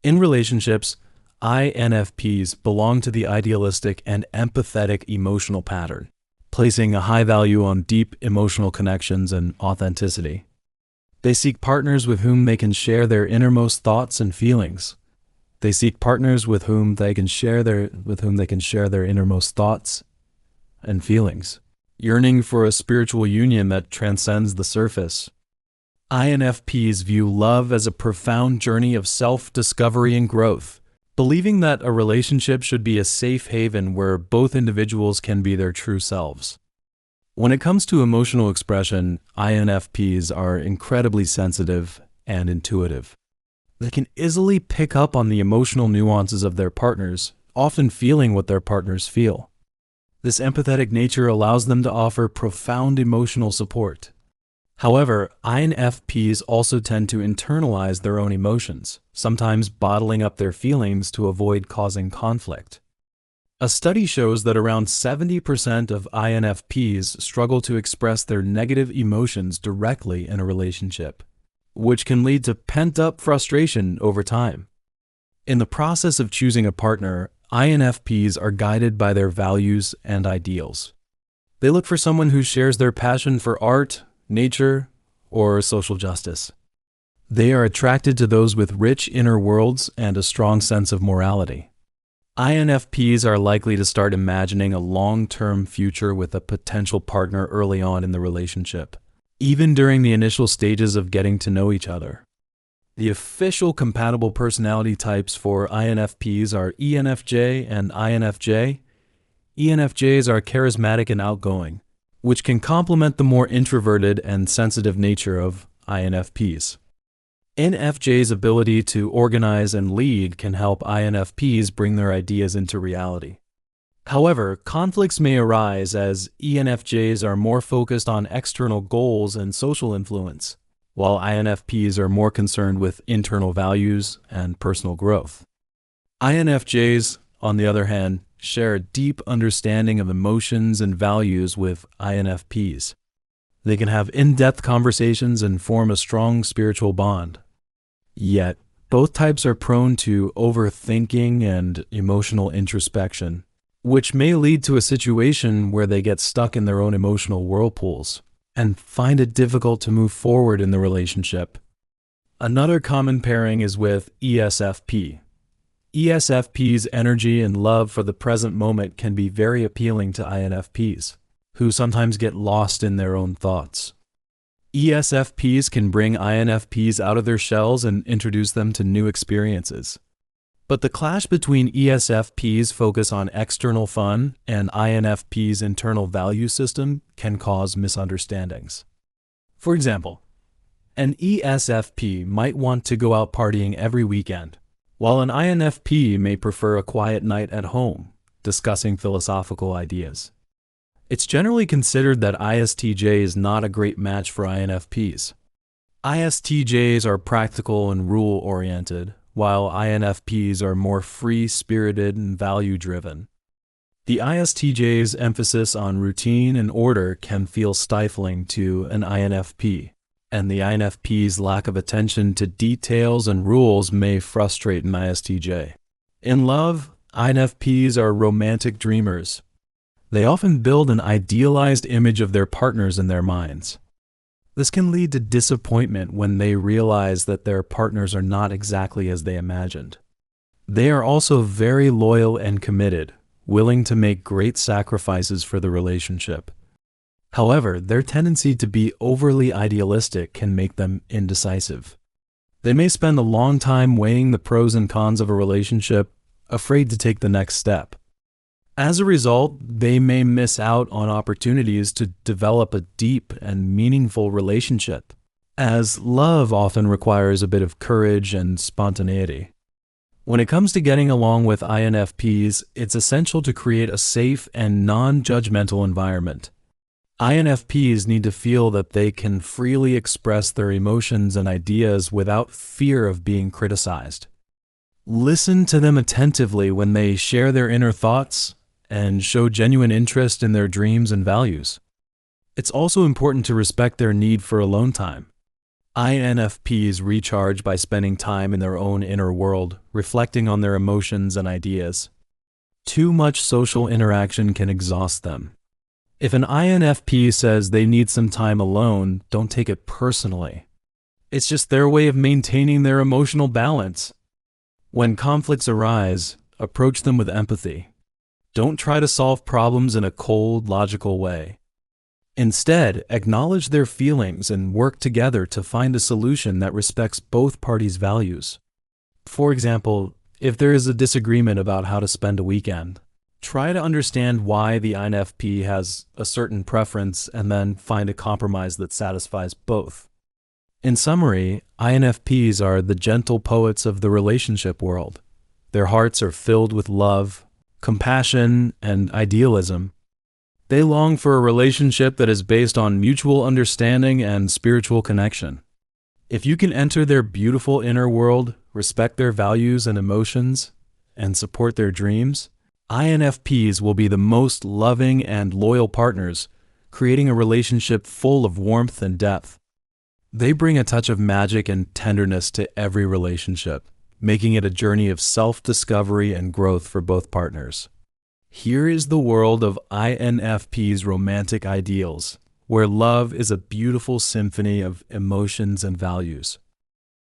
In relationships, INFPs belong to the idealistic and empathetic emotional pattern, placing a high value on deep emotional connections and authenticity. They seek partners with whom they can share their innermost thoughts and feelings. They seek partners with whom they can share their innermost thoughts and feelings, yearning for a spiritual union that transcends the surface. INFPs view love as a profound journey of self-discovery and growth, believing that a relationship should be a safe haven where both individuals can be their true selves. When it comes to emotional expression, INFPs are incredibly sensitive and intuitive. They can easily pick up on the emotional nuances of their partners, often feeling what their partners feel. This empathetic nature allows them to offer profound emotional support. However, INFPs also tend to internalize their own emotions, sometimes bottling up their feelings to avoid causing conflict. A study shows that around 70% of INFPs struggle to express their negative emotions directly in a relationship, which can lead to pent-up frustration over time. In the process of choosing a partner, INFPs are guided by their values and ideals. They look for someone who shares their passion for art, nature, or social justice. They are attracted to those with rich inner worlds and a strong sense of morality. INFPs are likely to start imagining a long-term future with a potential partner early on in the relationship, even during the initial stages of getting to know each other. The official compatible personality types for INFPs are ENFJ and INFJ. ENFJs are charismatic and outgoing, which can complement the more introverted and sensitive nature of INFPs. ENFJ's ability to organize and lead can help INFPs bring their ideas into reality. However, conflicts may arise as ENFJs are more focused on external goals and social influence, while INFPs are more concerned with internal values and personal growth. INFJs, on the other hand, share a deep understanding of emotions and values with INFPs. They can have in-depth conversations and form a strong spiritual bond. Yet, both types are prone to overthinking and emotional introspection, which may lead to a situation where they get stuck in their own emotional whirlpools and find it difficult to move forward in the relationship. Another common pairing is with ESFP. ESFP's energy and love for the present moment can be very appealing to INFPs, who sometimes get lost in their own thoughts. ESFPs can bring INFPs out of their shells and introduce them to new experiences. But the clash between ESFP's focus on external fun and INFP's internal value system can cause misunderstandings. For example, an ESFP might want to go out partying every weekend, while an INFP may prefer a quiet night at home, discussing philosophical ideas. It's generally considered that ISTJ is not a great match for INFPs. ISTJs are practical and rule-oriented, while INFPs are more free-spirited and value-driven. The ISTJ's emphasis on routine and order can feel stifling to an INFP, and the INFP's lack of attention to details and rules may frustrate an ISTJ. In love, INFPs are romantic dreamers. They often build an idealized image of their partners in their minds. This can lead to disappointment when they realize that their partners are not exactly as they imagined. They are also very loyal and committed, willing to make great sacrifices for the relationship. However, their tendency to be overly idealistic can make them indecisive. They may spend a long time weighing the pros and cons of a relationship, afraid to take the next step. As a result, they may miss out on opportunities to develop a deep and meaningful relationship, as love often requires a bit of courage and spontaneity. When it comes to getting along with INFPs, it's essential to create a safe and non-judgmental environment. INFPs need to feel that they can freely express their emotions and ideas without fear of being criticized. Listen to them attentively when they share their inner thoughts, and show genuine interest in their dreams and values. It's also important to respect their need for alone time. INFPs recharge by spending time in their own inner world, reflecting on their emotions and ideas. Too much social interaction can exhaust them. If an INFP says they need some time alone, don't take it personally. It's just their way of maintaining their emotional balance. When conflicts arise, approach them with empathy. Don't try to solve problems in a cold, logical way. Instead, acknowledge their feelings and work together to find a solution that respects both parties' values. For example, if there is a disagreement about how to spend a weekend, try to understand why the INFP has a certain preference and then find a compromise that satisfies both. In summary, INFPs are the gentle poets of the relationship world. Their hearts are filled with love, compassion, and idealism. They long for a relationship that is based on mutual understanding and spiritual connection. If you can enter their beautiful inner world, respect their values and emotions, and support their dreams, INFPs will be the most loving and loyal partners, creating a relationship full of warmth and depth. They bring a touch of magic and tenderness to every relationship, making it a journey of self-discovery and growth for both partners. Here is the world of INFP's romantic ideals, where love is a beautiful symphony of emotions and values.